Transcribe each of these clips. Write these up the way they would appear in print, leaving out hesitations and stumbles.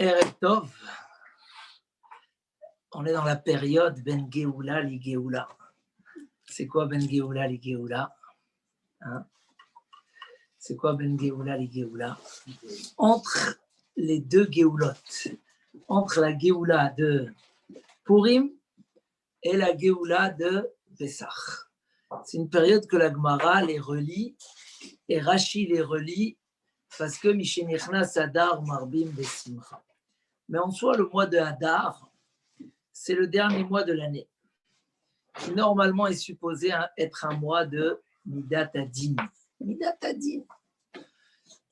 Erev Tov, on est dans la période Ben Geoula li Geoula. C'est quoi Ben Geoula li Geoula? C'est quoi Ben Geoula li Geoula? Entre les deux Geoulotes, entre la Geoula de Purim et la Geoula de Pessah. C'est une période que la Gemara les relie et Rashi les relie parce que Mishenichnas Adar Marbim Besimcha. Mais en soi, le mois de Hadar, c'est le dernier mois de l'année, qui normalement est supposé être un mois de Midat Hadin. Midat Hadin.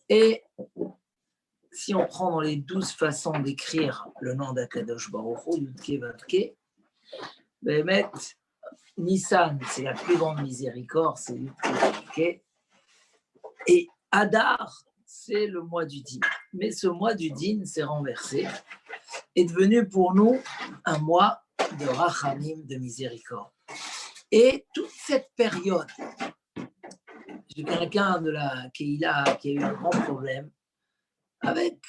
Et si on prend dans les 12 façons d'écrire le nom d'Akadosh Baruch Hu, Yudke Vavke, Behemet, Nissan, c'est la plus grande miséricorde, c'est Yudke Vavke. Et Hadar, c'est le mois du Din. Mais ce mois du Din s'est renversé, est devenu pour nous un mois de Rachamim, de miséricorde. Et toute cette période, j'ai quelqu'un de la Keïla qui a eu un grand problème avec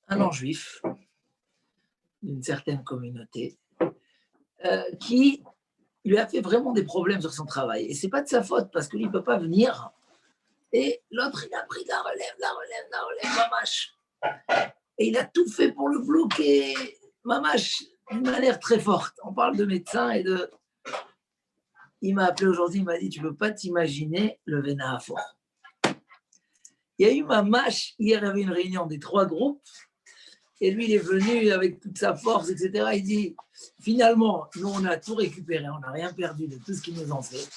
un non-juif d'une certaine communauté qui lui a fait vraiment des problèmes sur son travail. Et ce n'est pas de sa faute parce qu'il ne peut pas venir. Et l'autre, il a pris la relève, mamache. Et il a tout fait pour le bloquer, mamache, d'une manière très forte. On parle de médecin et de... Il m'a appelé aujourd'hui, il m'a dit, tu ne peux pas t'imaginer le vénat fort. Il y a eu mamache, hier il y avait une réunion des 3 groupes, et lui il est venu avec toute sa force, etc. Il dit, finalement, nous on a tout récupéré, on n'a rien perdu de tout ce qu'ils nous ont fait.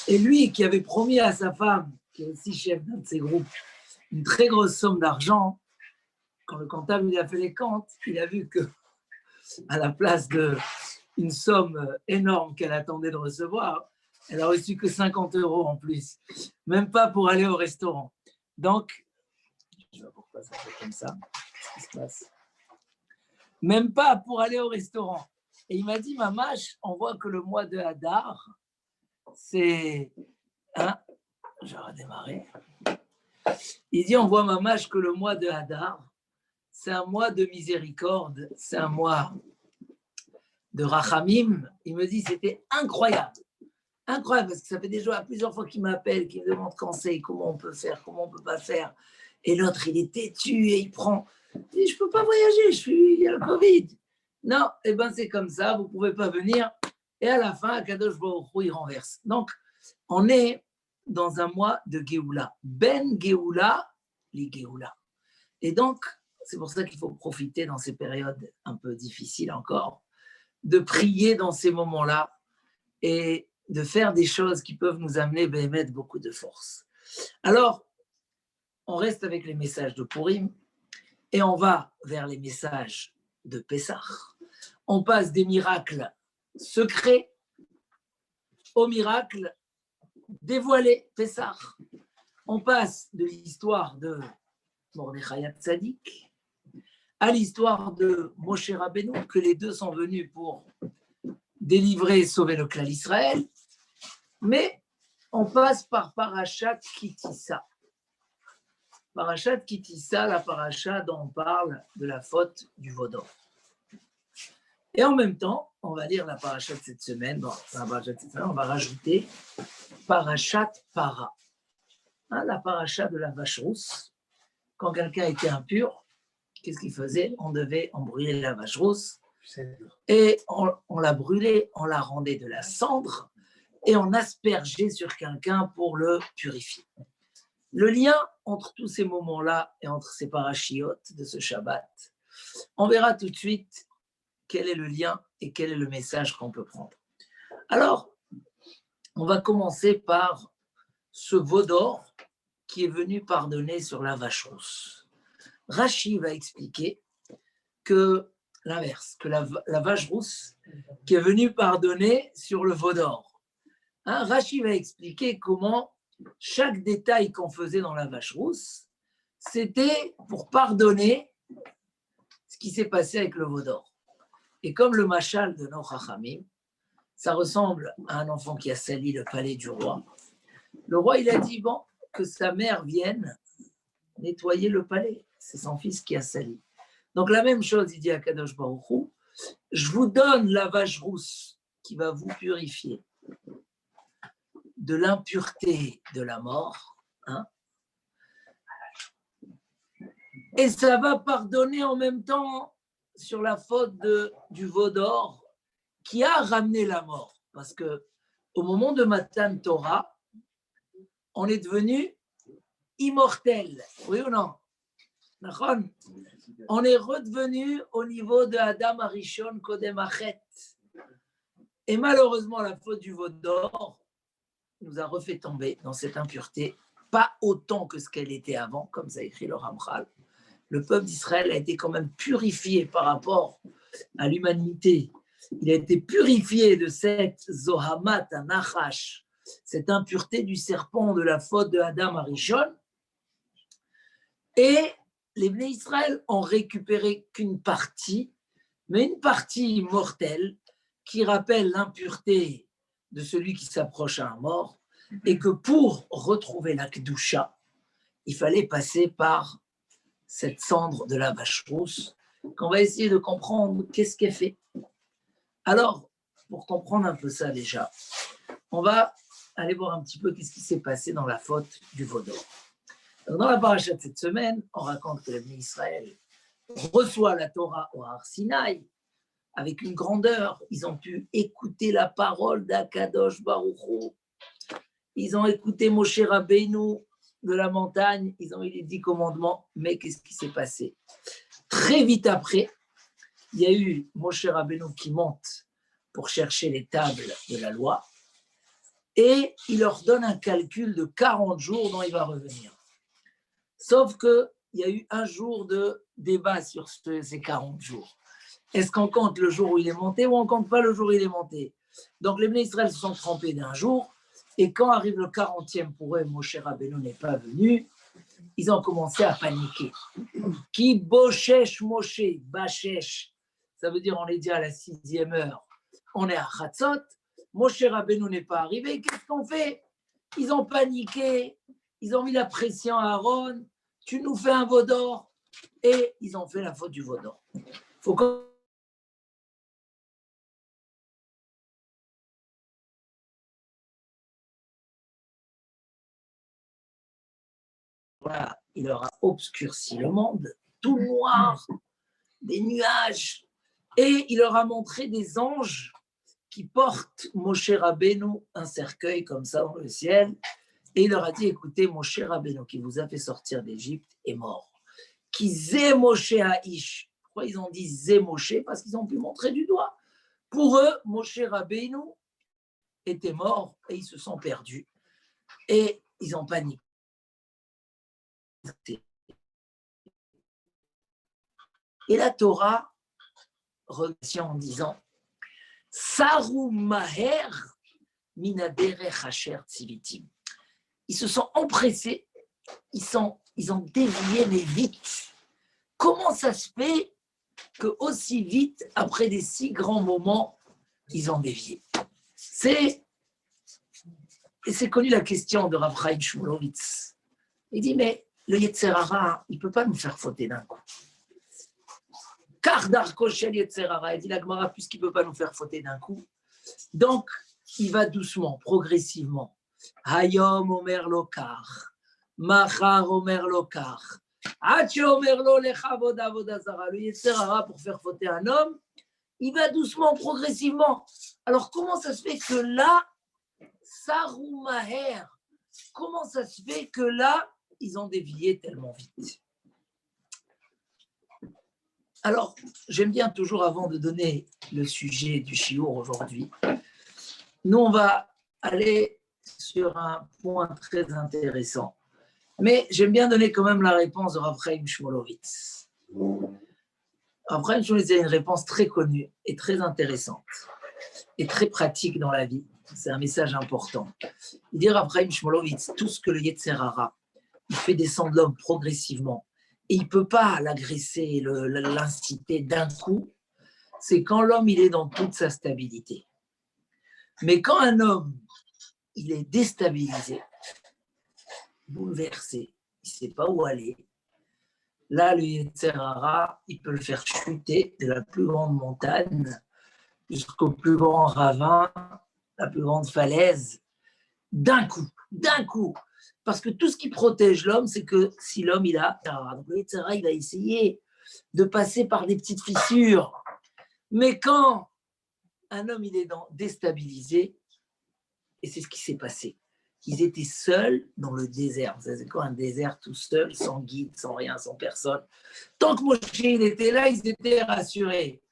Et lui qui avait promis à sa femme, qui est aussi chef d'un de ces groupes, une très grosse somme d'argent, quand le comptable lui a fait les comptes, il a vu que à la place d'une somme énorme qu'elle attendait de recevoir, elle a reçu que 50 € en plus, même pas pour aller au restaurant. Donc, je ne sais pas pourquoi ça fait comme ça, qu'est-ce qui se passe? Même pas pour aller au restaurant. Et il m'a dit, mamache, on voit que le mois de Hadar, c'est... je vais redémarrer. Il dit, on voit mamache que le mois de Hadar, c'est un mois de miséricorde, c'est un mois de Rachamim. Il me dit, c'était incroyable. Incroyable, parce que ça fait déjà plusieurs fois qu'il m'appelle, qu'il me demande conseil, comment on peut faire, comment on ne peut pas faire. Et l'autre, il est têtu et il prend. Il dit, je ne peux pas voyager, il y a le Covid. Non, eh bien c'est comme ça, vous ne pouvez pas venir. Et à la fin, Akadosh Baruch Hu, il renverse. Donc, on est dans un mois de Géoula. Ben Géoula, li Géoula. Et donc, c'est pour ça qu'il faut profiter dans ces périodes un peu difficiles encore, de prier dans ces moments-là et de faire des choses qui peuvent nous amener Béhémet beaucoup de force. Alors, on reste avec les messages de Purim et on va vers les messages de Pessah. On passe des miracles secrets aux miracles dévoilés, Pessah. On passe de l'histoire de Mordechai Tzadik à l'histoire de Moshe Rabbeinu, que les deux sont venus pour délivrer et sauver le clan Israël, mais on passe par Parashat Kitissa. Parashat Kitissa, la paracha dont on parle de la faute du veau d'or. Et en même temps, on va lire la paracha de cette semaine, on va rajouter Parashat Para, la paracha de la vache rousse. Quand quelqu'un était impur, qu'est-ce qu'il faisait? On devait brûler la vache rousse et on la brûlait, on la rendait de la cendre et on aspergeait sur quelqu'un pour le purifier. Le lien entre tous ces moments-là et entre ces parachiotes de ce Shabbat, on verra tout de suite quel est le lien et quel est le message qu'on peut prendre. Alors, on va commencer par ce veau d'or qui est venu pardonner sur la vache rousse. Rashi va expliquer que l'inverse, que la vache rousse qui est venue pardonner sur le veau d'or. Rashi va expliquer comment chaque détail qu'on faisait dans la vache rousse, c'était pour pardonner ce qui s'est passé avec le veau d'or. Et comme le machal de nos Chachamim, ça ressemble à un enfant qui a sali le palais du roi. Le roi, il a dit, bon, que sa mère vienne nettoyer le palais. C'est son fils qui a sali. Donc la même chose, il dit à Kadosh Baruch Hu, je vous donne la vache rousse qui va vous purifier de l'impureté de la mort, hein, et ça va pardonner en même temps sur la faute du veau d'or qui a ramené la mort. Parce que au moment de Matan Torah, on est devenu immortel. Oui ou non? On est redevenu au niveau de Adam Arishon Kodem Achet. Et malheureusement, la faute du veau d'or nous a refait tomber dans cette impureté, pas autant que ce qu'elle était avant, comme ça écrit le Ramchal. Le peuple d'Israël a été quand même purifié par rapport à l'humanité. Il a été purifié de cette Zohamat Anachash, cette impureté du serpent de la faute de Adam Arishon. Et les Bnei Israël ont récupéré qu'une partie, mais une partie mortelle qui rappelle l'impureté de celui qui s'approche à un mort, et que pour retrouver la Kedusha, il fallait passer par cette cendre de la vache rousse, qu'on va essayer de comprendre qu'est-ce qu'elle fait. Alors, pour comprendre un peu ça déjà, on va aller voir un petit peu qu'est-ce qui s'est passé dans la faute du veau d'or. Dans la paracha de cette semaine, on raconte que l'Ibn Israël reçoit la Torah au Har Sinaï avec une grandeur. Ils ont pu écouter la parole d'Akadosh Baruch Hu. Ils ont écouté Moshe Rabbeinu de la montagne. Ils ont eu les 10 commandements. Mais qu'est-ce qui s'est passé? Très vite après, il y a eu Moshe Rabbeinu qui monte pour chercher les tables de la loi. Et il leur donne un calcul de 40 jours dont il va revenir. Sauf qu'il y a eu un jour de débat sur ces 40 jours. Est-ce qu'on compte le jour où il est monté ou on ne compte pas le jour où il est monté? Donc les Bnei Israël se sont trompés d'un jour, et quand arrive le 40e pour eux, Moshe Rabbeinu n'est pas venu, ils ont commencé à paniquer. Qui bochesh Moshe, bachesh, ça veut dire on est déjà à la 6e heure, on est à Chatzot, Moshe Rabbeinu n'est pas arrivé, qu'est-ce qu'on fait? Ils ont paniqué, ils ont mis la pression à Aaron, tu nous fais un veau d'or, et ils ont fait la faute du veau d'or. Faut que voilà, il leur a obscurci le monde, tout noir, des nuages, et il leur a montré des anges qui portent Moshe Rabbeinu un cercueil comme ça dans le ciel, et il leur a dit, écoutez, Moshe Rabbeinu qui vous a fait sortir d'Égypte est mort. Qui zé Moshe Haïsh. Pourquoi ils ont dit zé Moshe? Parce qu'ils ont pu montrer du doigt. Pour eux, Moshe Rabbeinu était mort et ils se sont perdus. Et ils ont paniqué. Et la Torah remercie en disant Saru Maher Minaderech Asher Tzivitim. Ils se sont empressés, ils ont dévié, mais vite. Comment ça se fait que aussi vite, après des si grands moments, ils ont dévié? C'est connu la question de Rav Chaim Shmulevitz. Il dit, mais le Yetzer Hara, il ne peut pas nous faire fauter d'un coup. Car Darko Shel Yetzer Hara, il dit la Gemara, puisqu'il ne peut pas nous faire fauter d'un coup, donc il va doucement, progressivement. Hayom Omer Lokar, Machar Omer Lokar, Hache Omer Lo Lecha Voda Voda Zara. Le Yetzer Hara, pour faire fauter un homme, il va doucement, progressivement. Alors comment ça se fait que là, Saru Maher, comment ça se fait que là, ils ont dévié tellement vite? Alors, j'aime bien toujours, avant de donner le sujet du shiur aujourd'hui, nous, on va aller sur un point très intéressant. Mais j'aime bien donner quand même la réponse de Rav Chaim Shmulevitz. Rav Chaim Shmulevitz a une réponse très connue et très intéressante et très pratique dans la vie. C'est un message important. Il dit Rav Chaim Shmulevitz, tout ce que le Yetzer Hara, il fait descendre l'homme progressivement et il ne peut pas l'agresser, l'inciter d'un coup, c'est quand l'homme il est dans toute sa stabilité. Mais quand un homme il est déstabilisé, bouleversé, il ne sait pas où aller, là, le Yetzer Hara, il peut le faire chuter de la plus grande montagne jusqu'au plus grand ravin, la plus grande falaise, d'un coup. Parce que tout ce qui protège l'homme, c'est que si l'homme, il a... Donc le Yetzer Hara, il va essayer de passer par des petites fissures. Mais quand un homme, il est déstabilisé, et c'est ce qui s'est passé, ils étaient seuls dans le désert. Vous savez quoi, un désert tout seul, sans guide, sans rien, sans personne. Tant que Moshe il était là, ils étaient rassurés.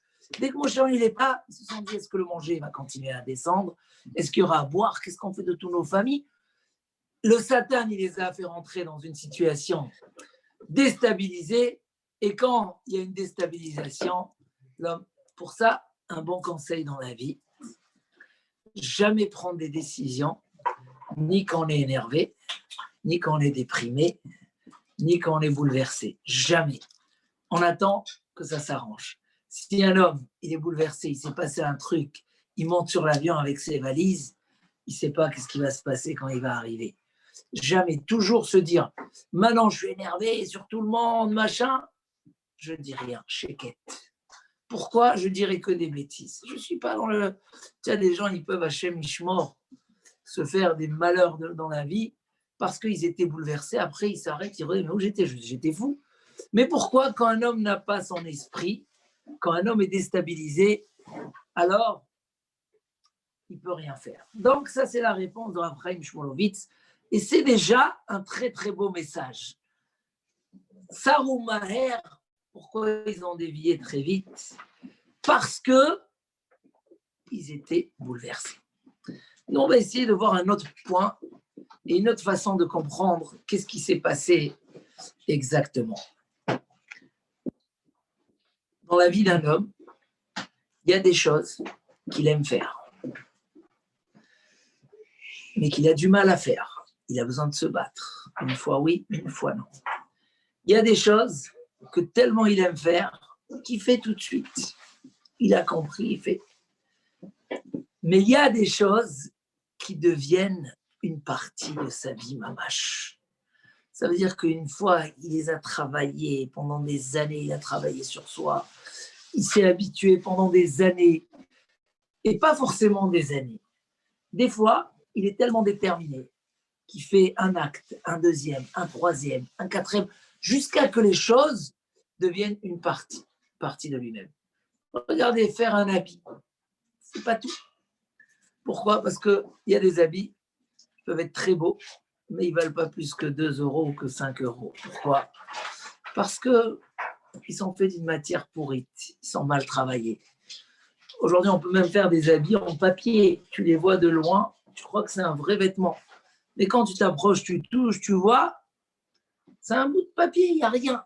Dès que Moshe il n'est pas, ils se sont dit, est-ce que le manger va continuer à descendre? Est-ce qu'il y aura à boire? Qu'est-ce qu'on fait de toutes nos familles? Le Satan, il les a fait rentrer dans une situation déstabilisée. Et quand il y a une déstabilisation, l'homme, pour ça, un bon conseil dans la vie, jamais prendre des décisions ni quand on est énervé, ni quand on est déprimé, ni quand on est bouleversé. Jamais. On attend que ça s'arrange. Si un homme, il est bouleversé, il s'est passé un truc, il monte sur l'avion avec ses valises, il ne sait pas qu'est-ce qui va se passer quand il va arriver. Jamais. Toujours se dire, maintenant je suis énervé sur tout le monde, machin. Je ne dis rien, chéquette. Pourquoi je dirais que des bêtises? Je ne suis pas dans le... Tu sais, des gens, ils peuvent, Hachem Ishmor, se faire des malheurs dans la vie parce qu'ils étaient bouleversés. Après, ils s'arrêtent, ils redisent, mais où j'étais? J'étais fou. Mais pourquoi, quand un homme n'a pas son esprit, quand un homme est déstabilisé, alors il ne peut rien faire? Donc, ça, c'est la réponse de Rav Chaim Shmulevitz. Et c'est déjà un très, très beau message. Sarou Maher, pourquoi ils ont dévié très vite? Parce que ils étaient bouleversés. Nous, on va essayer de voir un autre point et une autre façon de comprendre qu'est-ce qui s'est passé exactement. Dans la vie d'un homme, il y a des choses qu'il aime faire, mais qu'il a du mal à faire. Il a besoin de se battre. Une fois oui, une fois non. Il y a des choses que tellement il aime faire qu'il fait tout de suite. Il a compris, il fait. Mais il y a des choses qui deviennent une partie de sa vie mamache. Ça veut dire qu'une fois, il les a travaillés pendant des années, il a travaillé sur soi, il s'est habitué pendant des années, et pas forcément des années. Des fois, il est tellement déterminé qu'il fait un acte, un deuxième, un troisième, un quatrième, jusqu'à que les choses deviennent une partie de lui-même. Regardez, faire un habit, c'est pas tout. Pourquoi? Parce qu'il y a des habits qui peuvent être très beaux, mais ils ne valent pas plus que 2 euros ou que 5 euros. Pourquoi? Parce qu'ils sont faits d'une matière pourrite, ils sont mal travaillés. Aujourd'hui, on peut même faire des habits en papier. Tu les vois de loin, tu crois que c'est un vrai vêtement. Mais quand tu t'approches, tu touches, tu vois, c'est un bout de papier, il n'y a rien.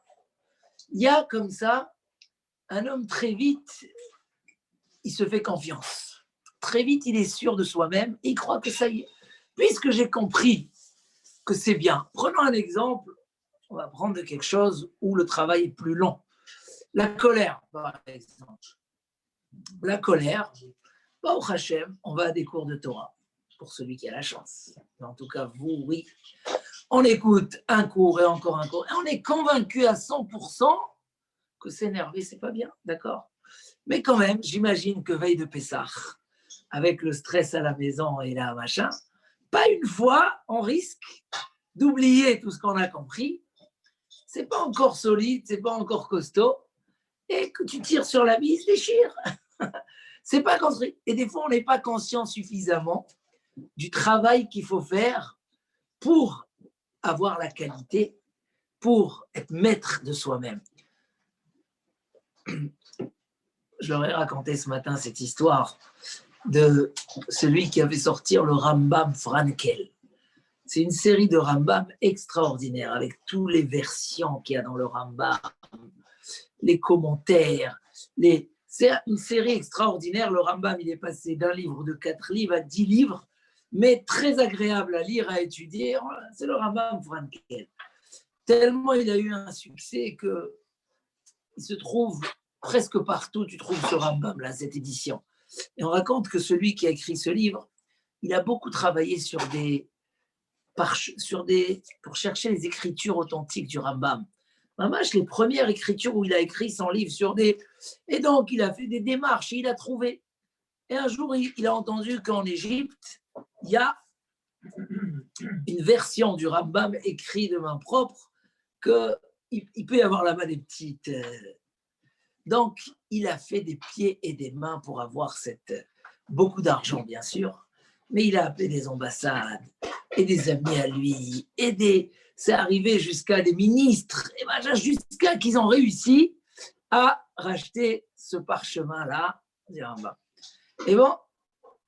Il y a comme ça, un homme très vite, il se fait confiance. Très vite, il est sûr de soi-même et il croit que ça y est. Puisque j'ai compris que c'est bien. Prenons un exemple, on va prendre quelque chose où le travail est plus long. La colère, par exemple. La colère, au Hachem, on va à des cours de Torah, pour celui qui a la chance. En tout cas, vous, oui. On écoute un cours et encore un cours, et on est convaincu à 100% que s'énerver, c'est pas bien, d'accord? Mais quand même, j'imagine que veille de Pessah, avec le stress à la maison et là, machin, pas une fois, on risque d'oublier tout ce qu'on a compris. C'est pas encore solide, c'est pas encore costaud, et que tu tires sur la bise, déchire. C'est pas construit. Et des fois, on n'est pas conscient suffisamment du travail qu'il faut faire pour avoir la qualité, pour être maître de soi-même. Je leur ai raconté ce matin cette histoire de celui qui avait sorti le Rambam Frankel. C'est une série de Rambam extraordinaire avec toutes les versions qu'il y a dans le Rambam, les commentaires, c'est une série extraordinaire. Le Rambam, il est passé d'un livre de 4 livres à 10 livres, mais très agréable à lire, à étudier. C'est le Rambam Frankel. Tellement il a eu un succès qu'il se trouve presque partout, tu trouves ce Rambam, là, cette édition. Et on raconte que celui qui a écrit ce livre, il a beaucoup travaillé pour chercher les écritures authentiques du Rambam. Mamash, les premières écritures où il a écrit son livre sur des... Et donc, il a fait des démarches et il a trouvé. Et un jour, il a entendu qu'en Égypte, il y a une version du Rambam écrit de main propre qu'il peut y avoir là-bas des petites... Donc, il a fait des pieds et des mains pour avoir beaucoup d'argent, bien sûr, mais il a appelé des ambassades et des amis à lui, c'est arrivé jusqu'à des ministres, et jusqu'à qu'ils ont réussi à racheter ce parchemin-là. Et bon,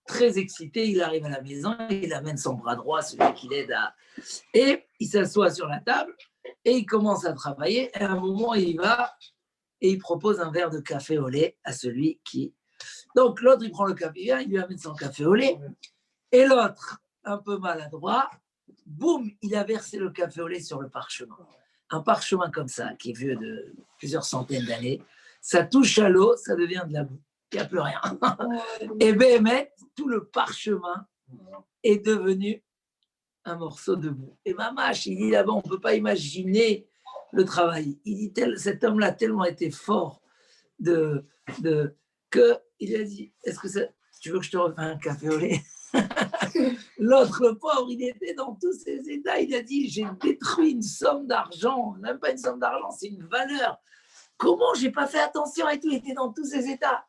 très excité, il arrive à la maison, il amène son bras droit, celui qui l'aide et il s'assoit sur la table et il commence à travailler. Et à un moment, il va et il propose un verre de café au lait à celui qui... Donc l'autre, il prend le café, il lui amène son café au lait. Et l'autre, un peu maladroit, boum, il a versé le café au lait sur le parchemin. Un parchemin comme ça, qui est vieux de plusieurs centaines d'années, ça touche à l'eau, ça devient de la boue. Il n'y a plus rien. Et Béhémet, tout le parchemin est devenu un morceau de boue. Et Mamash, il dit là-bas, on ne peut pas imaginer le travail. Il dit, cet homme-là a tellement été fort qu'il a dit, est-ce que tu veux que je te refasse un café au lait? L'autre, le pauvre, il était dans tous ses états. Il a dit, j'ai détruit une somme d'argent. Même pas une somme d'argent, c'est une valeur. Comment j'ai pas fait attention et tout? Il était dans tous ses états.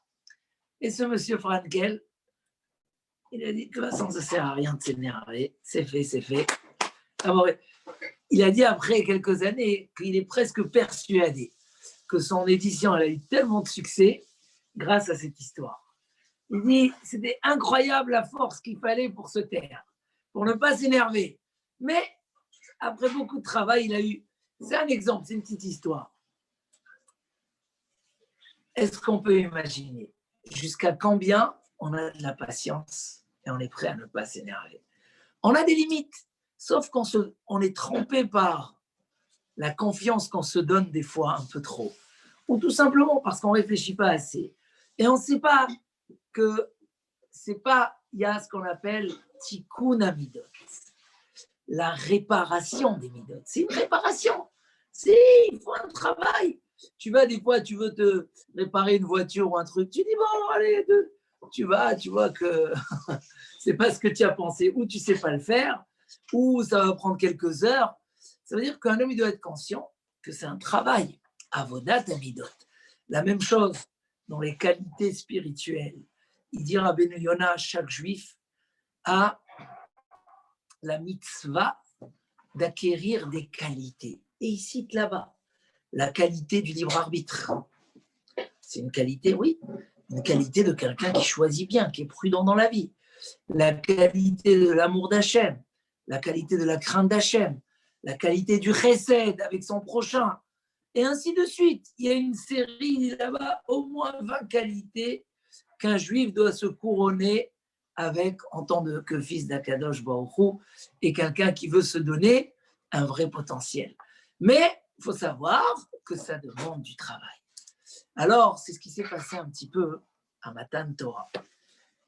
Et ce monsieur Frankel, il a dit, de toute façon, ça ne sert à rien de s'énerver. C'est fait, c'est fait. Alors, il a dit après quelques années qu'il est presque persuadé que son édition elle a eu tellement de succès grâce à cette histoire. Il dit, c'était incroyable la force qu'il fallait pour se taire, pour ne pas s'énerver. Mais après beaucoup de travail, il a eu... C'est un exemple, c'est une petite histoire. Est-ce qu'on peut imaginer jusqu'à combien on a de la patience et on est prêt à ne pas s'énerver? On a des limites, sauf qu'on est trompé par la confiance qu'on se donne des fois un peu trop, ou tout simplement parce qu'on ne réfléchit pas assez. Et on ne sait pas que il y a ce qu'on appelle tikkun hamidot, la réparation des midot. C'est une réparation. Il faut un travail. Tu vas des fois, tu veux te réparer une voiture ou un truc, tu dis bon, allez, tu vois que c'est pas ce que tu as pensé, ou tu sais pas le faire, ou ça va prendre quelques heures. Ça veut dire qu'un homme il doit être conscient que c'est un travail. Avodat hamidot. La même chose dans les qualités spirituelles. Il dit Rabbeinu Yonah, chaque juif a la mitzvah d'acquérir des qualités. Et il cite là-bas la qualité du libre arbitre. C'est une qualité, oui, une qualité de quelqu'un qui choisit bien, qui est prudent dans la vie. La qualité de l'amour d'Hachem, la qualité de la crainte d'Hachem, la qualité du chesed avec son prochain, et ainsi de suite. Il y a une série là-bas, au moins 20 qualités qu'un juif doit se couronner avec en tant que fils d'Akadosh Baruch Hu et quelqu'un qui veut se donner un vrai potentiel. Mais il faut savoir que ça demande du travail. Alors, c'est ce qui s'est passé un petit peu à Matan Torah.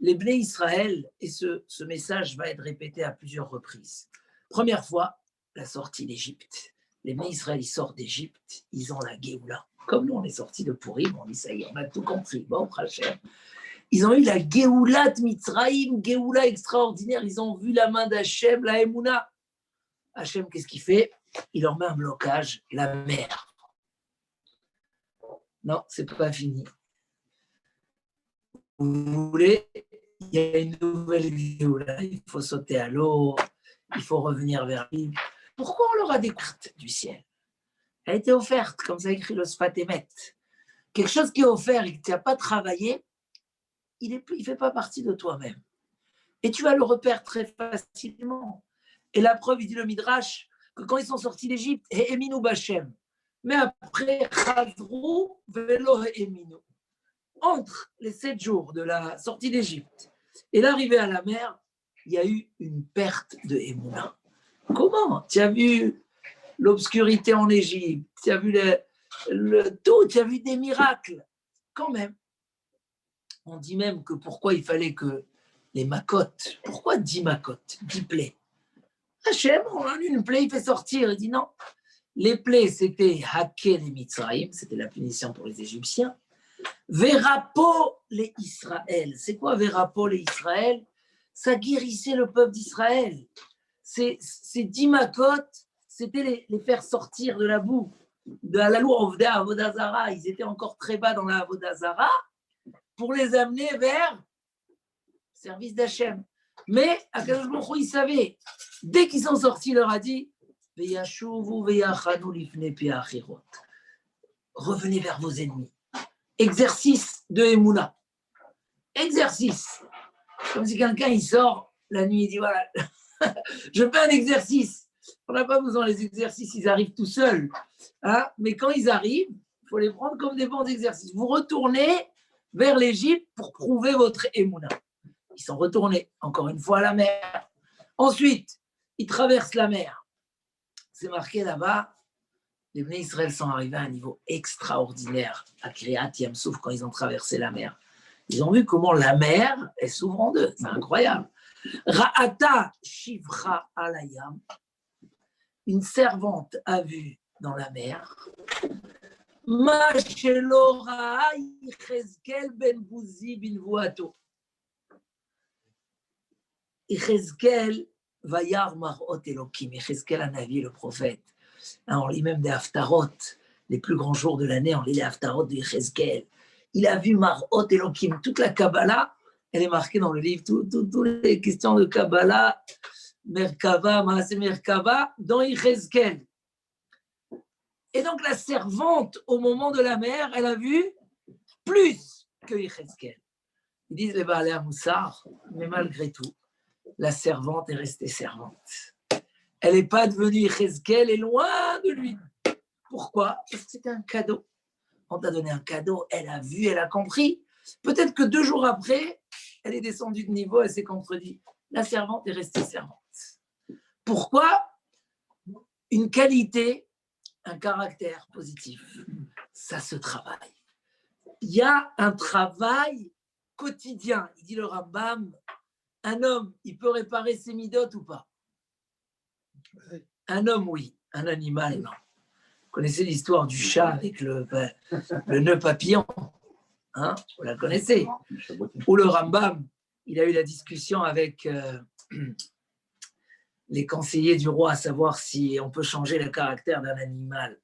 Les Bnei Israël, et ce message va être répété à plusieurs reprises. Première fois, la sortie d'Égypte. Les Bnei Israël, ils sortent d'Égypte, ils ont la Géoula. Comme nous, on est sortis de Pourim, on dit ça y est, on a tout compris. Bon, Hachem. Ils ont eu la Géoulat Mitzraïm, Géoula extraordinaire. Ils ont vu la main d'Hachem, la Emouna. Hachem, qu'est-ce qu'il fait? Il leur met un blocage, la mer. Non, c'est pas fini. Vous voulez, il y a une nouvelle Géoula, il faut sauter à l'eau, il faut revenir vers lui. Pourquoi on leur a découvert du ciel? Elle a été offerte, comme ça écrit le Sfat Emet. Quelque chose qui est offert et que tu n'as pas travaillé, il ne fait pas partie de toi-même. Et tu vas le repérer très facilement. Et la preuve, il dit le Midrash, que quand ils sont sortis d'Égypte, Eminu Bachem. Mais après, Chazrou velo Eminu. Entre les 7 jours de la sortie d'Égypte et l'arrivée à la mer, il y a eu une perte de Emouna. Comment? Tu as vu l'obscurité en Égypte, tu as vu tout, tu as vu des miracles. Quand même, on dit même que pourquoi il fallait que les macotes, pourquoi 10 macotes, 10 plaies? Hachem, on a une plaie, il fait sortir, il dit non, Les plaies, c'était Haké les Mitzraïm, c'était la punition pour les Égyptiens. Verapo les Israël. C'est quoi Verapo les Israël? Ça guérissait le peuple d'Israël. Ces 10 makot, c'était les faire sortir de la boue, de la loi Ovda, Avodazara. Ils étaient encore très bas dans la Avodazara pour les amener vers le service d'Hachem. Mais Akadosh Baruch Hu, il savait, dès qu'ils sont sortis, il leur a dit revenez vers vos ennemis. Exercice de Emouna. Exercice. Comme si quelqu'un il sort la nuit, il dit voilà, je fais un exercice. On n'a pas besoin des exercices, ils arrivent tout seuls. Hein? Mais quand ils arrivent, il faut les prendre comme des bons exercices. Vous retournez vers l'Égypte pour prouver votre Emouna. Ils sont retournés, encore une fois, à la mer. Ensuite, ils traversent la mer. C'est marqué là-bas, les Bnei Israël sont arrivés à un niveau extraordinaire à Kriyat Yam-Souf quand ils ont traversé la mer. Ils ont vu comment la mer est s'ouvre en deux. C'est incroyable. Ra'ata Shivra Alayam, une servante a vu dans la mer Ma shelo ra'a Yechezkel ben Bouzi bin Vuato. Yechezkel vayar marot Elokim. Yechezkel Hanavi, le prophète. On lit même des Haftarot, les plus grands jours de l'année, on lit les Haftarot de Yechezkel. Il a vu marot Elokim. Toute la Kabbalah, elle est marquée dans le livre. Toutes les questions de Kabbalah, Merkava, Maaseh Merkava, dans Yechezkel. Et donc la servante, au moment de la mer, elle a vu plus que Yechezkel. Ils disent les Baalei Moussar, mais malgré tout, la servante est restée servante. Elle n'est pas devenue Yechezkel, elle est loin de lui. Pourquoi? Parce que c'était un cadeau. On t'a donné un cadeau, elle a vu, elle a compris. Peut-être que 2 jours après, elle est descendue de niveau, elle s'est contredite. La servante est restée servante. Pourquoi? Une qualité, un caractère positif, ça se travaille. Il y a un travail quotidien. Il dit le Rambam, un homme, il peut réparer ses midotes ou pas? Un homme, oui. Un animal, non. Vous connaissez l'histoire du chat avec le nœud papillon, hein? Vous la connaissez. Ou le Rambam, il a eu la discussion avec les conseillers du roi à savoir si on peut changer le caractère d'un animal.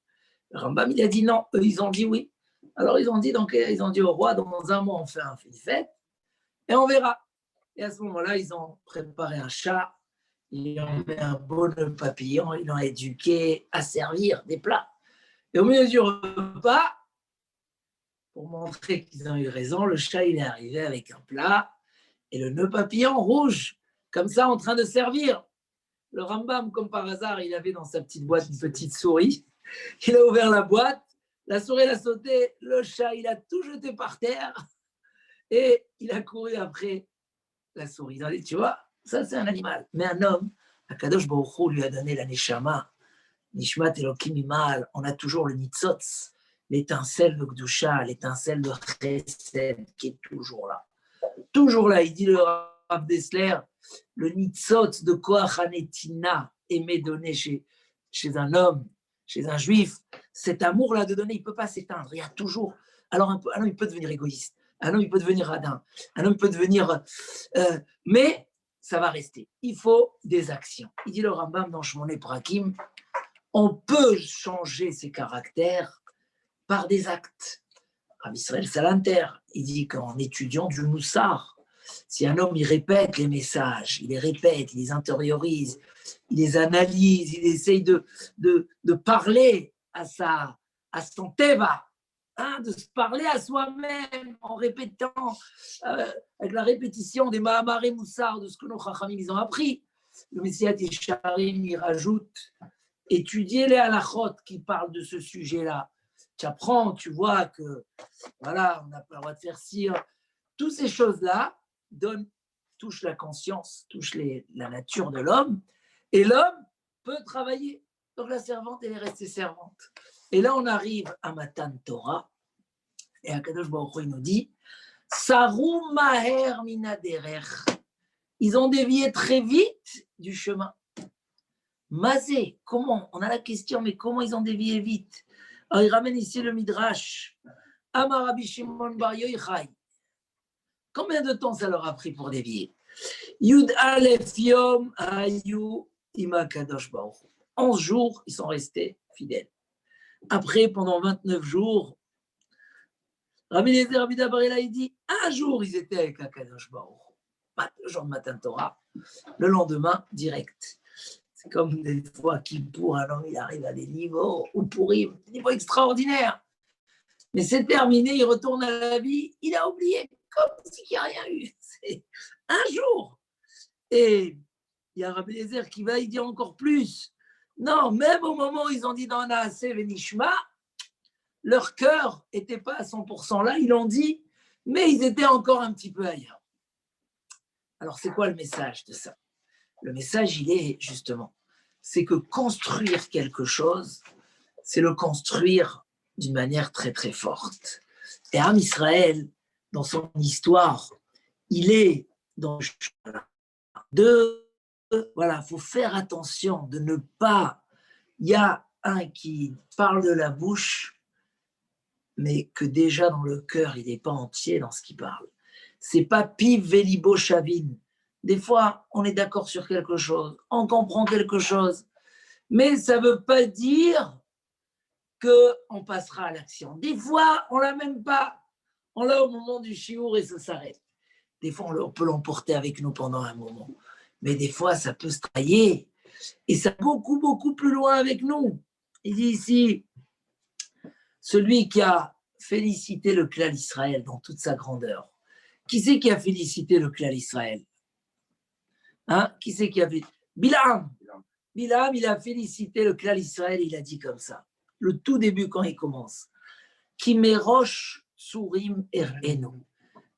Le Rambam, il a dit non. Eux, ils ont dit oui. Alors, ils ont dit au roi, dans un mois, on fait une fête et on verra. Et à ce moment-là, ils ont préparé un chat, ils ont mis un beau nœud papillon, ils l'ont éduqué à servir des plats. Et au milieu du repas, pour montrer qu'ils ont eu raison, le chat, il est arrivé avec un plat et le nœud papillon rouge, comme ça, en train de servir. Le Rambam, comme par hasard, il avait dans sa petite boîte une petite souris. Il a ouvert la boîte, la souris l'a sauté, le chat, il a tout jeté par terre et il a couru après la souris. Il a dit, tu vois, ça c'est un animal. Mais un homme, Akadosh Baruch Hu lui a donné la neshama, Nishmat Elokim Imal, on a toujours le nitzotz, l'étincelle de Gdusha, l'étincelle de Chesed qui est toujours là. Toujours là, il dit le Rav Dessler, le nitzotz de Koach Hanetina aimé donner chez un homme, chez un juif, cet amour-là de donner, il ne peut pas s'éteindre. Il y a toujours. Alors, un homme, il peut devenir égoïste. Un homme, il peut devenir radin. Un homme peut devenir. Mais ça va rester. Il faut des actions. Il dit le Rambam dans Shmoné Prakim, on peut changer ses caractères par des actes. Rav Israël Salanter, il dit qu'en étudiant du Moussar, si un homme, il répète les messages, il les répète, il les intériorise, il les analyse, il essaye de parler à son teva, hein, de se parler à soi-même en répétant, avec la répétition des Mahamaré Moussar, de ce que nos Chachamim ils ont appris. Le Messiah Yesharim, il rajoute, étudier les halachot qui parlent de ce sujet-là. Tu apprends, tu vois que, voilà, on n'a pas le droit de faire ci. Toutes ces choses-là touchent la conscience, touchent la nature de l'homme, et l'homme peut travailler. Donc la servante, elle est restée servante. Et là, on arrive à Matan Torah, et Akadosh Baruch Hu nous dit, Saru maher mina derech. Ils ont dévié très vite du chemin. Mazé, comment? On a la question, mais comment ils ont dévié vite? Alors, il ramène ici le Midrash. Amar Rabbi Shimon Bar Yochai. Combien de temps ça leur a pris pour dévier? Yud Aleph Yom Hayu Ima Kadosh Baruch. 11 jours, ils sont restés fidèles. Après, pendant 29 jours, Rabbi Eliezer, Rabbi Dabarela, il dit, un jour, ils étaient avec Akadosh Baruch. Le jour de Matan Torah, le lendemain, direct. C'est comme des fois Kippour, alors il arrive à des niveaux, ou Pourim, des niveaux extraordinaires. Mais c'est terminé, il retourne à la vie, il a oublié, comme s'il n'y a rien eu. C'est un jour. Et il y a Rabbi Eliezer qui va y dire encore plus. Non, même au moment où ils ont dit dans Naaseh Venishma, leur cœur n'était pas à 100% là, ils l'ont dit, mais ils étaient encore un petit peu ailleurs. Alors, c'est quoi le message de ça? Le message, il est justement, c'est que construire quelque chose, c'est le construire d'une manière très, très forte. Et Am Israël, dans son histoire, il est dans voilà, il faut faire attention de ne pas, il y a un qui parle de la bouche, mais que déjà dans le cœur, il n'est pas entier dans ce qu'il parle. C'est pas piv velibo chavin. Des fois, on est d'accord sur quelque chose, on comprend quelque chose, mais ça ne veut pas dire qu'on passera à l'action. Des fois, on l'a même pas. On l'a au moment du chiour et ça s'arrête. Des fois, on peut l'emporter avec nous pendant un moment. Mais des fois, ça peut se trahir. Et ça va beaucoup, beaucoup plus loin avec nous. Il dit ici, celui qui a félicité le clan d'Israël dans toute sa grandeur. Qui c'est qui a félicité le clan d'Israël? Hein? Qui c'est qui a fait? Bilam. Bilam, il a félicité le clan d'Israël, il a dit comme ça. Le tout début, quand il commence. Kimerosh Surim Erenu.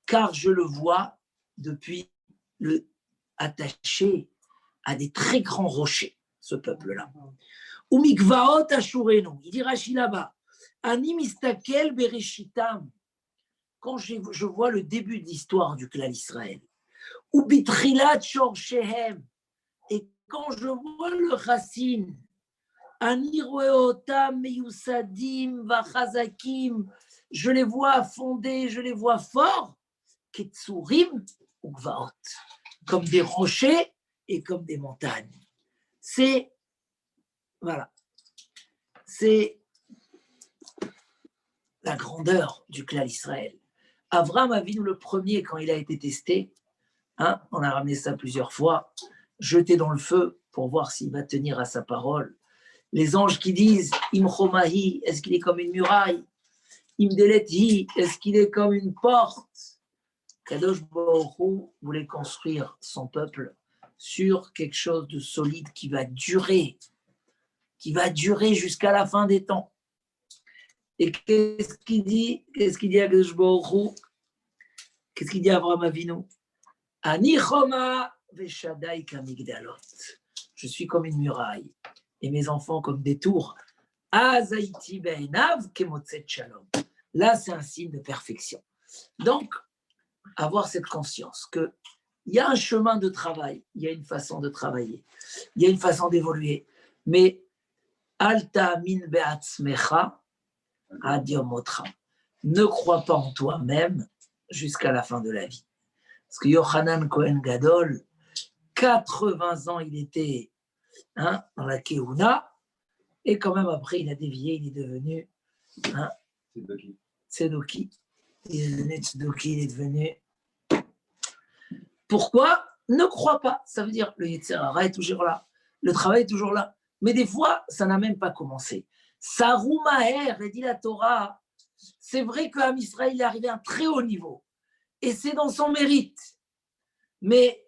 Car je le vois depuis le attaché à des très grands rochers, ce peuple-là. Ou mikvaot ashurenu. Il dit Rashi là-bas. Ani mistakel bereshitam. Quand je vois le début de l'histoire du clan d'Israël. Ou bitrilat shorshehem. Et quand je vois le racine. Ani roeotam meyusadim vachazakim. Je les vois fondés, je les vois forts. Ketsurim ou gvaot. Comme des rochers et comme des montagnes. C'est, voilà, c'est la grandeur du clan d'Israël. Avram Avinu le premier, quand il a été testé, hein, on a ramené ça plusieurs fois, jeté dans le feu pour voir s'il va tenir à sa parole. Les anges qui disent Imchomahi, est-ce qu'il est comme une muraille? Imdelethi, est-ce qu'il est comme une porte? Kadosh Baruch Hu voulait construire son peuple sur quelque chose de solide qui va durer jusqu'à la fin des temps. Et qu'est-ce qu'il dit à Kadosh Baruch Hu? Qu'est-ce qu'il dit à Abraham Avinu? Ani choma veshadai kamigdalot. Je suis comme une muraille et mes enfants comme des tours. Azaiti be'enav kemotzet shalom. Là, c'est un signe de perfection. Donc, avoir cette conscience qu'il y a un chemin de travail, il y a une façon de travailler, il y a une façon d'évoluer, mais alta min be'atzmecha adiomotra. Ne crois pas en toi-même jusqu'à la fin de la vie. Parce que Yochanan Cohen Gadol, 80 ans il était dans la Keuna, et quand même après il a dévié, il est devenu Tzedoki. Il est devenu Tzedoki, il est devenu. Pourquoi? Ne crois pas. Ça veut dire le Yetzer Hara est toujours là, le travail est toujours là. Mais des fois, ça n'a même pas commencé. Sarou Maher, et dit la Torah, c'est vrai qu'Am Israël est arrivé à un très haut niveau. Et c'est dans son mérite. Mais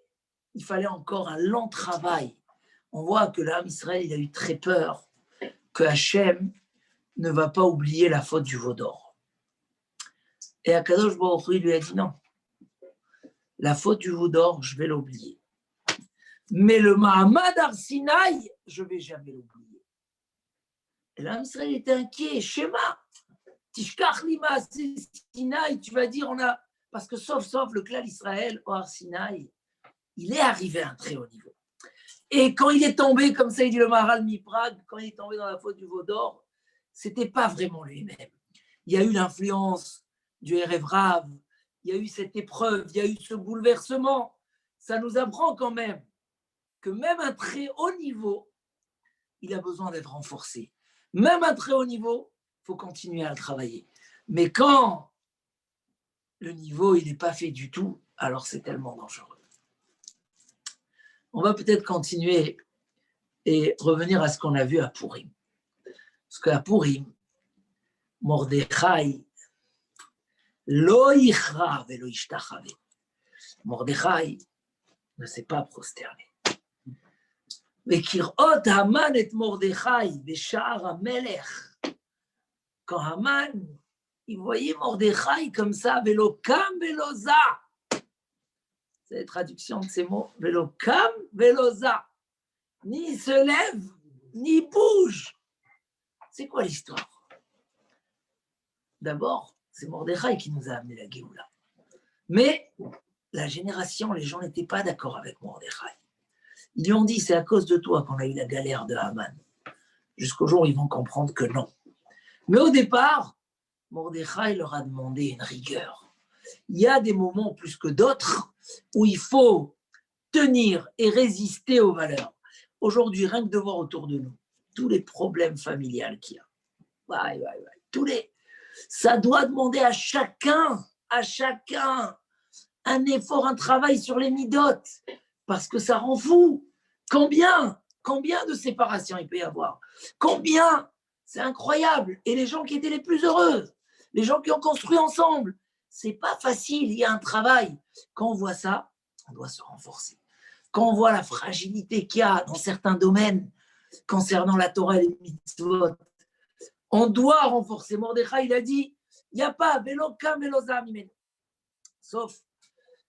il fallait encore un long travail. On voit que l'Am Israël, il a eu très peur que Hachem ne va pas oublier la faute du veau d'or. Et Akadosh Baruch Hu lui a dit non. La faute du veau d'or, je vais l'oublier. Mais le Mahamad Arsinaï, je ne vais jamais l'oublier. Et l'Am Israël était inquiet. Shema, Tishkach Lima Sinaï, tu vas dire, on a. Parce que sauf le clan d'Israël au Arsinaï, il est arrivé à un très haut niveau. Et quand il est tombé, comme ça il dit le Maharal Mi-Prague, quand il est tombé dans la faute du veau d'or, ce n'était pas vraiment lui-même. Il y a eu l'influence du Erev Rav, il y a eu cette épreuve, il y a eu ce bouleversement. Ça nous apprend quand même que même un très haut niveau, il a besoin d'être renforcé. Même un très haut niveau, il faut continuer à le travailler. Mais quand le niveau, il n'est pas fait du tout, alors c'est tellement dangereux. On va peut-être continuer et revenir à ce qu'on a vu à Purim. Parce qu'à Purim, Mordechai, lo yichra velo ishtachave. Mordechai ne s'est pas prosterné. Mais kirot Haman et Mordechai besha'ar hamelech. Quand Haman, il voyait Mordechai comme ça, velo kam velo za. C'est la traduction de ces mots. Velo kam velo za. Ni se lève, ni bouge. C'est quoi l'histoire? D'abord, c'est Mordechai qui nous a amené la Géoula. Mais la génération, les gens n'étaient pas d'accord avec Mordechai. Ils lui ont dit, c'est à cause de toi qu'on a eu la galère de Haman. Jusqu'au jour où ils vont comprendre que non. Mais au départ, Mordechai leur a demandé une rigueur. Il y a des moments plus que d'autres où il faut tenir et résister aux valeurs. Aujourd'hui, rien que de voir autour de nous, tous les problèmes familiaux qu'il y a, ça doit demander à chacun, un effort, un travail sur les midotes, parce que ça rend fou. Combien de séparations il peut y avoir? Combien? C'est incroyable. Et les gens qui étaient les plus heureux, les gens qui ont construit ensemble, c'est pas facile, il y a un travail. Quand on voit ça, on doit se renforcer. Quand on voit la fragilité qu'il y a dans certains domaines concernant la Torah et les mitzvot, on doit renforcer. Mordechai, il a dit, il n'y a pas Veloka Veloza Mimenu. Sauf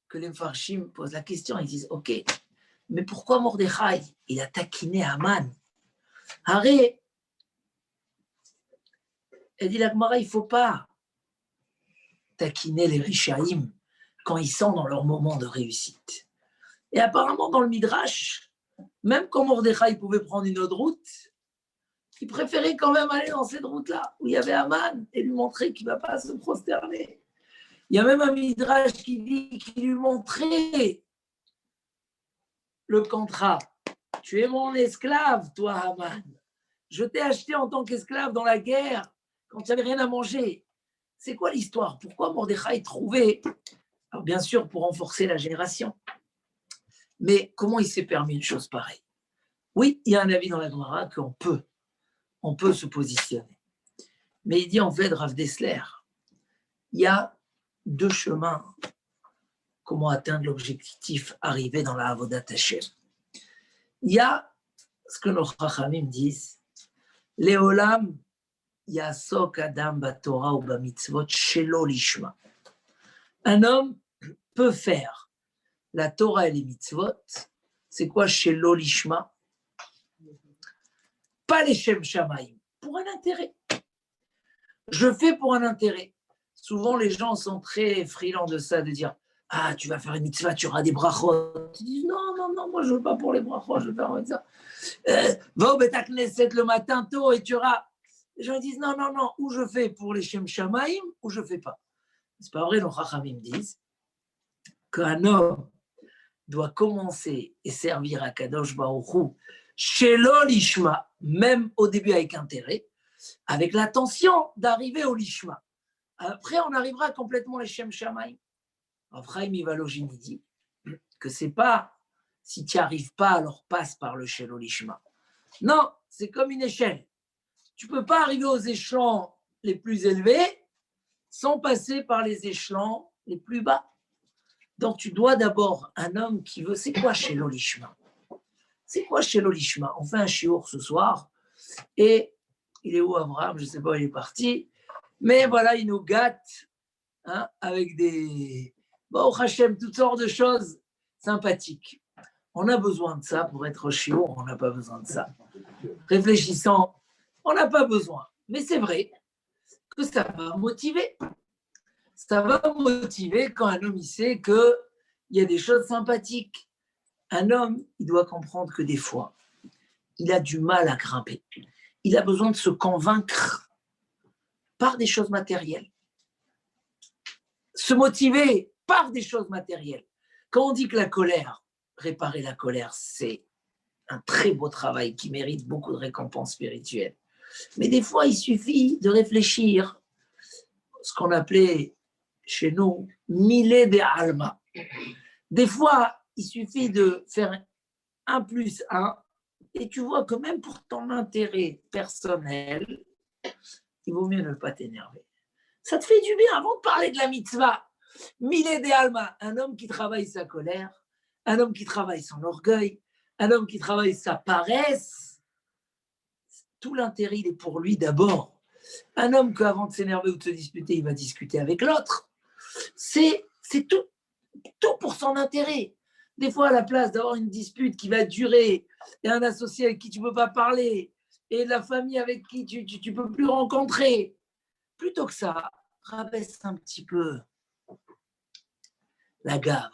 que les Mfarshim posent la question, ils disent, ok, mais pourquoi Mordechai, il a taquiné Haman? Arrête. Elle dit, la Gemara, il ne faut pas taquiner les Rishaïm quand ils sont dans leur moment de réussite. Et apparemment, dans le Midrash, même quand Mordechai pouvait prendre une autre route, il préférait quand même aller dans cette route-là, où il y avait Haman, et lui montrer qu'il ne va pas se prosterner. Il y a même un Midrash qui dit qu'il lui montrait le contrat. Tu es mon esclave, toi, Haman. Je t'ai acheté en tant qu'esclave dans la guerre, quand tu n'avais rien à manger. C'est quoi l'histoire? Pourquoi Mordechai trouvait? Alors bien sûr, pour renforcer la génération. Mais comment il s'est permis une chose pareille? Oui, il y a un avis dans la Gemara qu'on peut se positionner. Mais il dit en fait, Rav Dessler, il y a deux chemins. Comment atteindre l'objectif, arriver dans la Avodat Hashem. Il y a ce que nos Chachamim disent, Leolam Yasok Adam Batorah ou Bamitzvot Shelo Lishma. Un homme peut faire la Torah et les mitzvot. C'est quoi Shelo Lishma? Pas les Shem Shamaim, pour un intérêt. Je fais pour un intérêt. Souvent, les gens sont très friands de ça, de dire ah, tu vas faire une mitzvah, tu auras des brachot. Ils disent non, moi je ne veux pas pour les brachot, je veux faire une mitzvah. Va au Bet HaKnesset le matin tôt et tu auras. Les gens disent non, ou je fais pour les Shem Shamaim, ou je ne fais pas. C'est pas vrai, nos Chachamim disent qu'un homme doit commencer et servir à Kadosh Baruch Hu, Shelo Lishma, même au début avec intérêt, avec l'intention d'arriver au Lishma. Après, on arrivera complètement les Shem Shamaim. Avraham Ivalogini dit que c'est pas si tu n'y arrives pas, alors passe par le Shelo Lishma. Non, c'est comme une échelle. Tu ne peux pas arriver aux échelons les plus élevés sans passer par les échelons les plus bas. Donc, tu dois d'abord, un homme qui veut, c'est quoi Shelo Lishma? C'est quoi Shelo Lishma? On fait un shiur ce soir et il est où Abraham? Je ne sais pas où il est parti. Mais voilà, il nous gâte avec des... Bon, Hachem, toutes sortes de choses sympathiques. On a besoin de ça pour être shiur, on n'a pas besoin de ça. Réfléchissant, on n'a pas besoin. Mais c'est vrai que ça va motiver. Ça va motiver quand un homme il sait qu'il y a des choses sympathiques. Un homme, il doit comprendre que des fois, il a du mal à grimper. Il a besoin de se convaincre par des choses matérielles. Se motiver par des choses matérielles. Quand on dit que la colère, réparer la colère, c'est un très beau travail qui mérite beaucoup de récompenses spirituelles. Mais des fois, il suffit de réfléchir, ce qu'on appelait chez nous, milé de alma. Des fois, il suffit de faire 1 plus 1, et tu vois que même pour ton intérêt personnel, il vaut mieux ne pas t'énerver. Ça te fait du bien avant de parler de la mitzvah. Milé de alma, un homme qui travaille sa colère, un homme qui travaille son orgueil, un homme qui travaille sa paresse, tout l'intérêt, il est pour lui d'abord. Un homme qu'avant de s'énerver ou de se disputer, il va discuter avec l'autre. C'est tout pour son intérêt. Des fois, à la place d'avoir une dispute qui va durer, et un associé avec qui tu ne peux pas parler, et de la famille avec qui tu ne peux plus rencontrer, plutôt que ça, rabaisse un petit peu la gave.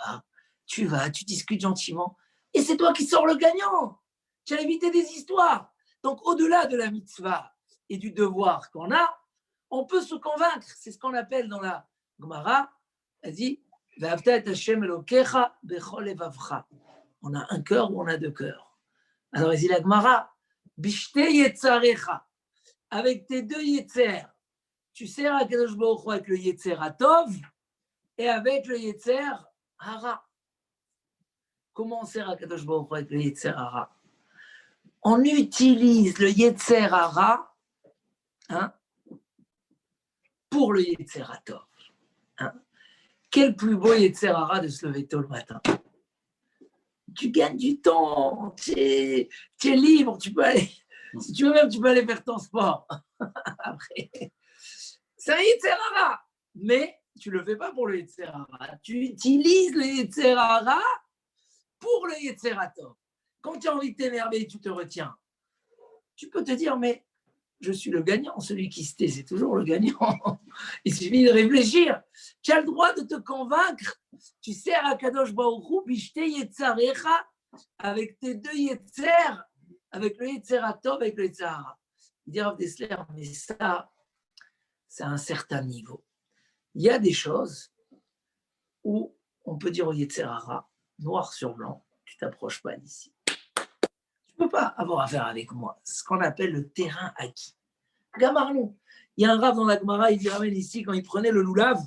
Tu discutes gentiment, et c'est toi qui sors le gagnant. Tu as évité des histoires. Donc, au-delà de la mitzvah et du devoir qu'on a, on peut se convaincre. C'est ce qu'on appelle dans la Gemara, elle dit on a un cœur ou on a 2 cœurs. Alors, elle dit la Gemara, avec tes 2 yetzer, tu sers à Kadosh Baruch Hu avec le yetzer atov et avec le yetzer hara. Comment on sert à Kadosh Baruch Hu avec le yetzer hara? On utilise le yetzer hara pour le yetzer atov. Quel plus beau yetzer hara de se lever tôt le matin. Tu gagnes du temps, tu es libre, tu peux aller, si tu veux même, tu peux aller faire ton sport. Après, c'est un yetzer hara, mais tu ne le fais pas pour le yetzer hara. Tu utilises le yetzer hara pour le yetzer atov. Quand tu as envie de t'énerver, tu te retiens. Tu peux te dire, mais je suis le gagnant. Celui qui se tait, c'est toujours le gagnant. Il suffit de réfléchir. Tu as le droit de te convaincre. Tu sers à Kadosh Baruch Hu, bishte yetzarecha, avec tes 2 yetzer, avec le yetzer atov, avec le yetzer hara. Il dit Rav Dessler, mais ça, c'est à un certain niveau. Il y a des choses où on peut dire au yetzer hara, noir sur blanc, tu ne t'approches pas d'ici. Tu ne peux pas avoir affaire avec moi. C'est ce qu'on appelle le terrain acquis. Gamarnou. Il y a un Rav dans la Gemara, il dit ramène ici, quand il prenait le loulav,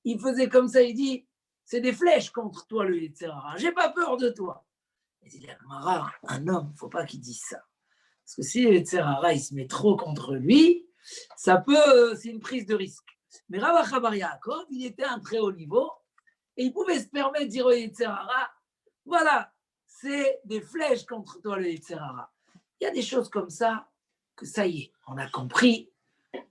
il faisait comme ça, il dit c'est des flèches contre toi, le yetzer hara. J'ai pas peur de toi. Il dit la Gemara, un homme, il ne faut pas qu'il dise ça. Parce que si le yetzer hara, il se met trop contre lui, ça peut, c'est une prise de risque. Mais Rav Achabar Yaakov, il était à un très haut niveau et il pouvait se permettre de dire au yetzer hara, voilà, c'est des flèches contre toi, le yetzer hara. Il y a des choses comme ça, que ça y est, on a compris.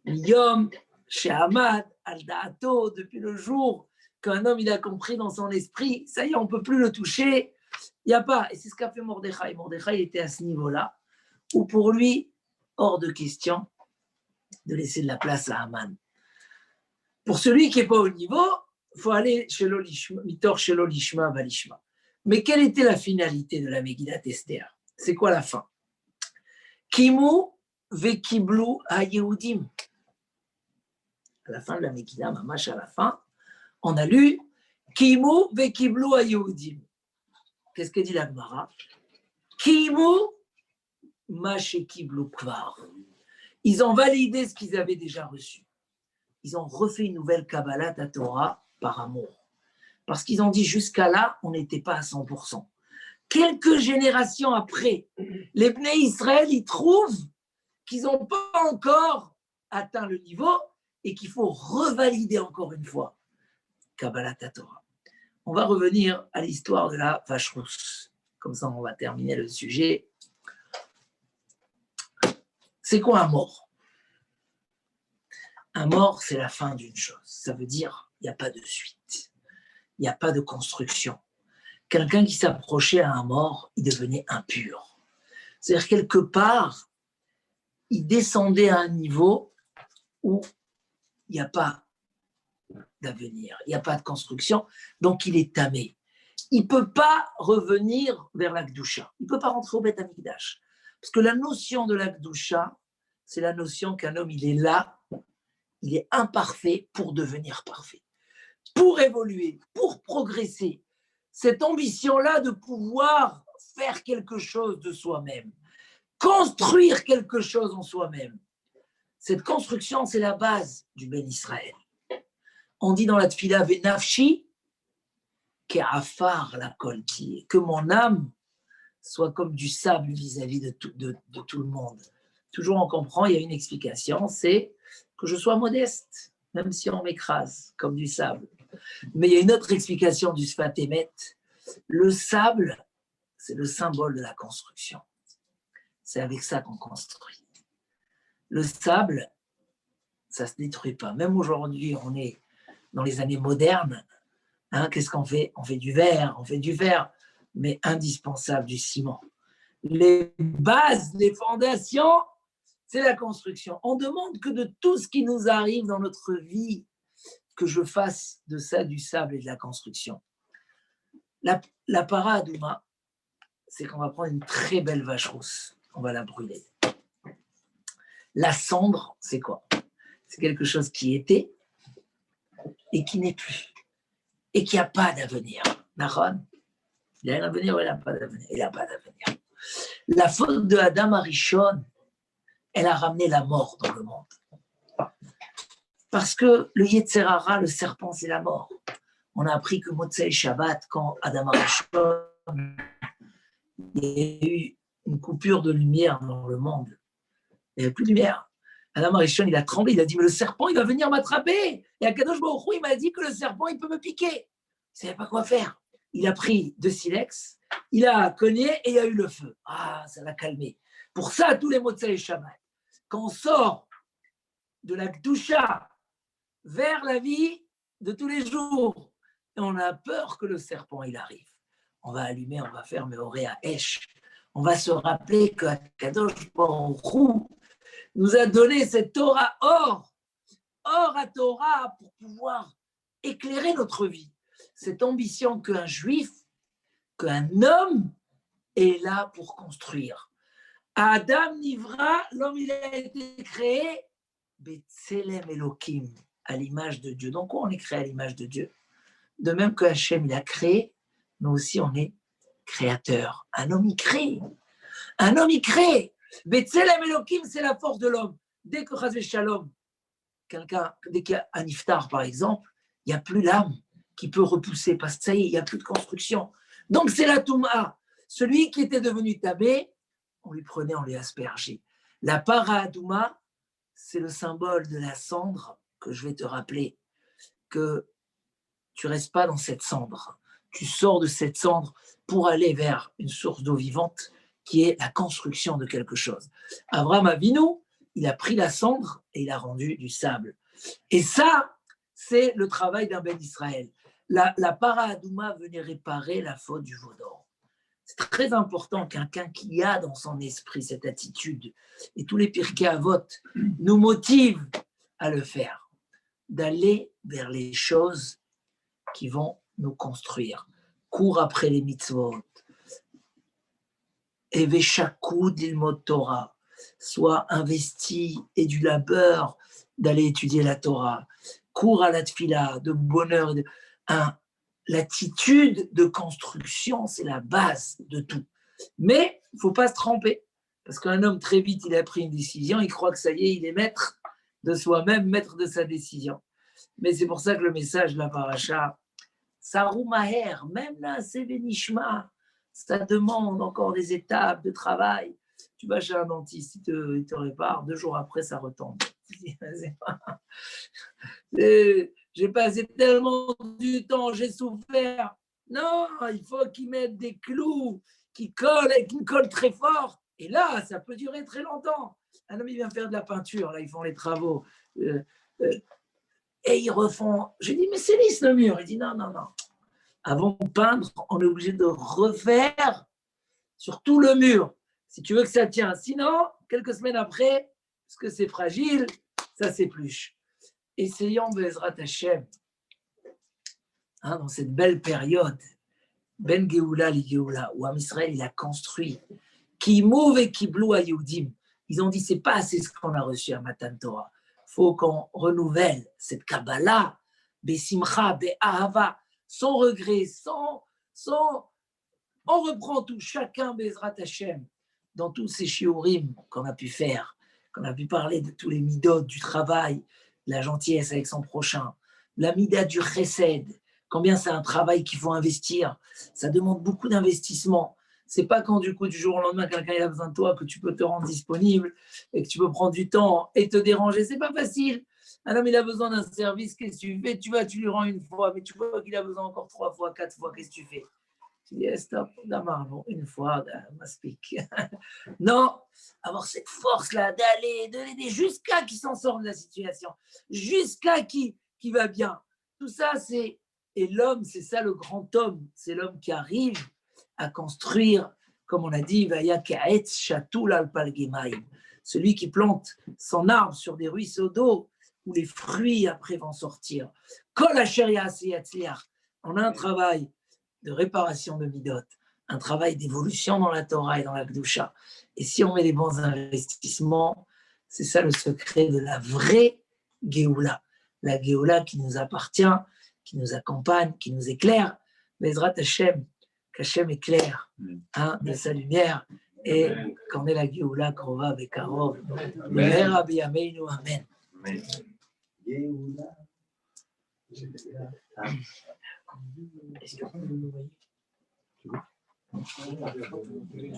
Yom, chez Hamad, al Da'ato, depuis le jour qu'un homme il a compris dans son esprit, ça y est, on ne peut plus le toucher. Il n'y a pas. Et c'est ce qu'a fait Mordechai. Mordechai était à ce niveau-là, où pour lui, hors de question de laisser de la place à Haman. Pour celui qui n'est pas au niveau, il faut aller chez l'Olishma, mitor chez l'Olishma, Valishma. Mais quelle était la finalité de la Megillat Esther? C'est quoi la fin? Kimu vekiblu ha-Yehudim. À la fin de la Megillah, mamash à la fin, on a lu Kimu vekiblu ha-Yehudim. Qu'est-ce que dit la Gemara? Kimu mashekiblu kvar. Ils ont validé ce qu'ils avaient déjà reçu. Ils ont refait une nouvelle Kabbalat à Torah par amour. Parce qu'ils ont dit jusqu'à là, on n'était pas à 100%. Quelques générations après, les Bnei Israël, ils trouvent qu'ils n'ont pas encore atteint le niveau et qu'il faut revalider encore une fois Kabbalat à Torah. On va revenir à l'histoire de la vache rousse. Comme ça, on va terminer le sujet. C'est quoi un mort? Un mort, c'est la fin d'une chose. Ça veut dire il n'y a pas de suite. Il n'y a pas de construction. Quelqu'un qui s'approchait à un mort, il devenait impur. C'est-à-dire quelque part, il descendait à un niveau où il n'y a pas d'avenir, il n'y a pas de construction, donc il est tamé. il ne peut pas revenir vers la Kedusha. Il ne peut pas rentrer au Beth Amikdash. Parce que la notion de la Kedusha, c'est la notion qu'un homme, il est là, il est imparfait pour devenir parfait, pour évoluer, pour progresser. Cette ambition-là de pouvoir faire quelque chose de soi-même, construire quelque chose en soi-même. Cette construction, c'est la base du Ben Israël. On dit dans la Tfila, Venafshi, Ke'afar la kolti, que mon âme soit comme du sable vis-à-vis de tout le monde. Toujours on comprend, il y a une explication, c'est que je sois modeste, même si on m'écrase comme du sable. Mais il y a une autre explication du Sfat Emet. Le sable, c'est le symbole de la construction. C'est avec ça qu'on construit. Le sable, ça ne se détruit pas. Même aujourd'hui, on est dans les années modernes. Qu'est-ce qu'on fait? On fait du verre, mais indispensable du ciment. Les bases, les fondations, c'est la construction. On demande que de tout ce qui nous arrive dans notre vie, que je fasse de ça du sable et de la construction. La paradouma, c'est qu'on va prendre une très belle vache rousse, on va la brûler. La cendre, c'est quoi? C'est quelque chose qui était et qui n'est plus, et qui n'a pas d'avenir. Nahon, il a un avenir ou il n'a pas d'avenir? Il n'a pas d'avenir. La faute de Adam Arishon, elle a ramené la mort dans le monde. Parce que le Yetzer Hara, le serpent, c'est la mort. On a appris que Motzei Shabbat, quand Adam Arishon, il y a eu une coupure de lumière dans le monde. Il n'y avait plus de lumière. Adam Arishon, il a tremblé, il a dit, mais le serpent, il va venir m'attraper. Et Akadosh Baruch Hu, il m'a dit que le serpent, il peut me piquer. Il ne savait pas quoi faire. Il a pris 2 silex, il a cogné et il y a eu le feu. Ah, ça l'a calmé. Pour ça, tous les Motzei Shabbat, quand on sort de la Kedusha vers la vie de tous les jours, et on a peur que le serpent, il arrive. On va allumer, on va faire Meorea Esh. On va se rappeler que Akadosh Baruch Hu nous a donné cette Torah or à Torah pour pouvoir éclairer notre vie. Cette ambition qu'un juif, qu'un homme est là pour construire. Adam Nivra, l'homme il a été créé Betselem Elohim, à l'image de Dieu. Donc on est créé à l'image de Dieu. De même que Hachem il a créé, nous aussi on est créateurs. Un homme il crée. Un homme il crée. Betselem Elohim, c'est la force de l'homme. Dès que Chas Shalom, dès qu'il y a un iftar par exemple, il n'y a plus l'âme qui peut repousser parce que ça y est, il n'y a plus de construction. Donc c'est la Touma. Celui qui était devenu tabé, on lui prenait, on lui aspergeait. La paradouma, c'est le symbole de la cendre que je vais te rappeler, que tu ne restes pas dans cette cendre. Tu sors de cette cendre pour aller vers une source d'eau vivante qui est la construction de quelque chose. Abraham Avinu, il a pris la cendre et il a rendu du sable. Et ça, c'est le travail d'un Ben Israël. La paradouma venait réparer la faute du veau d'or. C'est très important quelqu'un qui a dans son esprit cette attitude, et tous les Pirkei Avot nous motivent à le faire, d'aller vers les choses qui vont nous construire. Cours après les mitzvot. Eveshakou d'ilmod Torah. Sois investi et du labeur d'aller étudier la Torah. Cours à la tfila, de bonheur. L'attitude de construction, c'est la base de tout. Mais il ne faut pas se tromper. Parce qu'un homme, très vite, il a pris une décision, il croit que ça y est, il est maître de soi-même, maître de sa décision. Mais c'est pour ça que le message de la paracha, Sarou Maher, même là, c'est Benishma, ça demande encore des étapes de travail. Tu vas chez un dentiste, il te répare, 2 jours après, ça retombe. J'ai passé tellement du temps, j'ai souffert. Non, il faut qu'ils mettent des clous qui collent et qui collent très fort. Et là, ça peut durer très longtemps. Un homme, il vient faire de la peinture, là, ils font les travaux. Et ils refont. J'ai dit, mais c'est lisse le mur. Il dit, non. Avant de peindre, on est obligé de refaire sur tout le mur, si tu veux que ça tienne. Sinon, quelques semaines après, parce que c'est fragile, ça s'épluche. Essayons, Bezrat Hashem, dans cette belle période Ben Geoula li Geoula, où Am Israël il a construit, qui mouve et qui bloue à Yehudim. Ils ont dit c'est pas assez ce qu'on a reçu à Matan Torah. Faut qu'on renouvelle cette Kabbalah, Besimcha, Be'ahava, sans regret, on reprend tout, chacun Bezrat Hashem, dans tous ces shiurim qu'on a pu faire, qu'on a pu parler de tous les midot, du travail, de la gentillesse avec son prochain, la mida du chesed, combien c'est un travail qu'il faut investir, ça demande beaucoup d'investissement. C'est pas quand du jour au lendemain, quelqu'un a besoin de toi que tu peux te rendre disponible et que tu peux prendre du temps et te déranger. C'est pas facile. Un homme, il a besoin d'un service, qu'est-ce que tu fais? Tu lui rends une fois, mais tu vois qu'il a besoin encore 3 fois, 4 fois, qu'est-ce que tu fais? Tu dis, stop, d'abord, une fois, m'aspique. Non, avoir cette force-là d'aller, de l'aider jusqu'à qu'il s'en sorte de la situation, jusqu'à qui va bien. Tout ça, c'est. Et l'homme, c'est ça le grand homme, c'est l'homme qui arrive à construire, comme on a dit, celui qui plante son arbre sur des ruisseaux d'eau où les fruits après vont sortir. On a un travail de réparation de midot, un travail d'évolution dans la Torah et dans la Kedusha. Et si on met les bons investissements, c'est ça le secret de la vraie Géoula. La Géoula qui nous appartient, qui nous accompagne, qui nous éclaire. Bezrat Hashem, qu'Hashem éclaire de sa lumière et qu'on ait la Géoula Krova Bekarov. Amen. Amen. Est-ce que vous voyez